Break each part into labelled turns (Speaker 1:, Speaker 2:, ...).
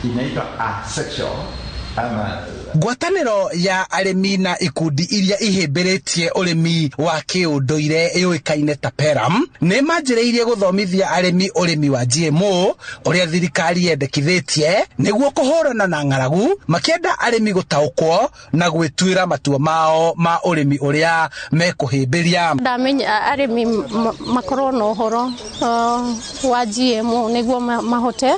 Speaker 1: inaitwa asexual ama
Speaker 2: ngwatanĩro ya arĩmi na ikundi iria ihĩmbĩrĩtie ũrĩmi wa kĩũndũire yũĩkaine ta PERAM nĩ manjĩrĩirie gũthomithia arĩmi ũrĩmi wa GMO ũrĩa thirikari yendekithĩtie nĩguo kũhũrana na ng'aragu, makĩenda arĩmi gũtaũkwo na gwĩtuĩra matua mao ma ũrĩmi ũrĩa mekũhĩmbĩria.
Speaker 3: Ndamenya arĩmi makorwo na ũhoro wa GMO nĩguo mahote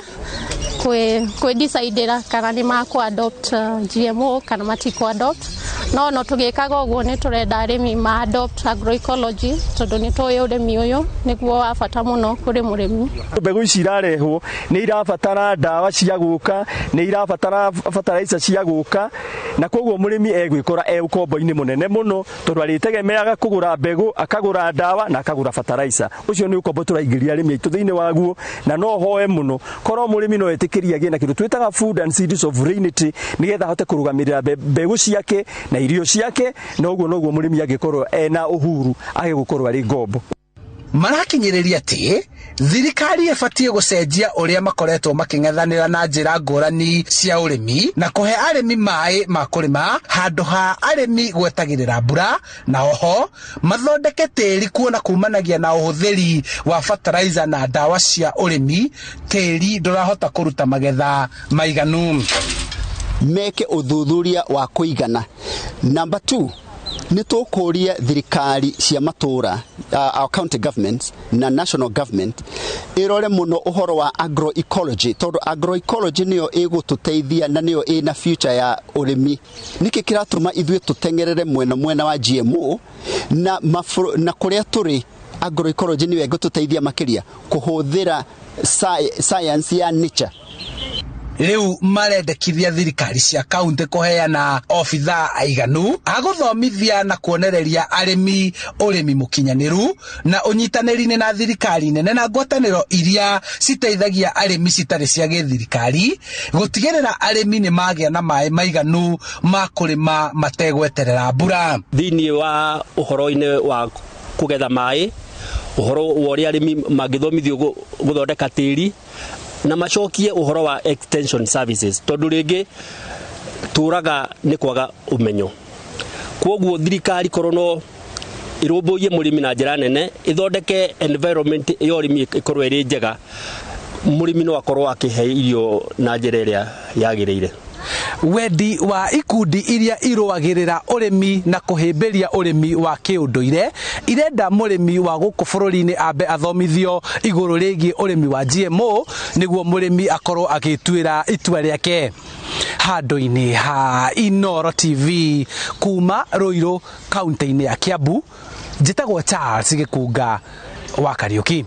Speaker 3: kwĩdicidĩra kana nĩ makũ-adopt GMO kana matikũ-adopt. No tũgĩkaga ũguo nĩ tũrenda arĩmi ma-adopt agroecology tondũ nĩ tũĩ ũrĩmi ũyũ nĩguo wa bata mũno kũrĩ mũrĩmi.
Speaker 4: Mbegũ ici irarehwo nĩ irabatara ndawa cia gũka, nĩ irabatara fertilizer cia gũka, na koguo mũrĩmi egwĩkora ũkombo-inĩ mũnene mũno tondũ arĩtegemeaga kũgũra mbegũ, akagũra ndawa na akagũra fertilizer. Ũcio nĩ ũkombo tũraingĩria arĩmi aitũ thĩinĩ waguo, na no hoe mũno korwo mũrĩmi no etĩkĩria agĩe na kĩndũ twĩtaga food and seed sovereignty nĩgetha ahote kũrũgamĩrĩra mbegũ ciake na irio ciake, na ũguo noguo mũrĩmi angĩkorwo ena ũhuru agĩgũkorwo arĩ ngombo.
Speaker 2: Marakinyĩrĩria atĩ thirikari ĩbatiĩ gũcenjia ũrĩa makoretwo makĩng'ethanĩra na njĩra ngũrani cia ũrĩmi na kũhe arĩmi maĩ ma kũrĩma handũ ha arĩmi gwetagĩrĩra mbura, na oho mathondeke tĩri kuona kumanagia na ũhũthĩri wa fertilizer na ndawa cia ũrĩmi, tĩri ndũrahota kũruta magetha maiganu.
Speaker 5: Meke ũthuthuria wa kũigana. Number 2, nĩ tũkũria thirikari cia matũra, our county governments na national government ĩrore mũno ũhoro wa agroecology, tondũ agroecology nĩyo ĩgũtũteithia na nĩyo ĩna future ya ũrĩmi. Nĩkĩ kĩratũma ithuĩ tũtengerere mwena wa GMO na kũrĩa tũrĩ agroecology nĩyo ĩgũtũteithia makĩria kũhũthĩra science ya nature.
Speaker 2: Rĩu marendekithia thirikari cia kaunti kũheana obithaa aiganu agũthomithia na kuonereria arĩmi ũrĩmi mũkinyanĩru na ũnyitanĩri na thirikari nene na ngwatanĩro iria citeithagia arĩmi citarĩ cia gĩthirikari gũtigĩrĩra arĩmi nĩ magĩa na maĩ maiganu ma kũrĩma mategweterera mbura.
Speaker 6: Thĩinĩ wa ũhoro-inĩ wa kũgetha maĩ, ũhoro wa ũrĩa arĩmi mangĩthomithio gũthondeka tĩri na macokie ũhoro wa extension services, tondũ rĩngĩ tũraga nĩ kwaga ũmenyo. Kwoguo thirikari korwo no ĩrũmbũiye mũrĩmi na njĩra nene, ĩthondeke environment ya ũrĩmi ĩkorwo ĩrĩ njega, mũrĩmi no akorwo akĩhe irio na njĩra ĩrĩa yagĩrĩire.
Speaker 2: Wendi wa ikundi iria irũagĩrĩra ũrĩmi na kũhĩmbĩria ũrĩmi wa kĩũndũire irenda mũrĩmi wa gũkũ bũrũri-inĩ ambe athomithio igũrũ rĩgiĩ ũrĩmi wa GMO nĩguo mũrĩmi akorwo agĩtuĩra itua rĩake. Handũ-inĩ ha Inooro TV kuma Ruiru kaunti-inĩ ya Kiambu, njĩtagwo Charles Gĩkunga wa Kariũki.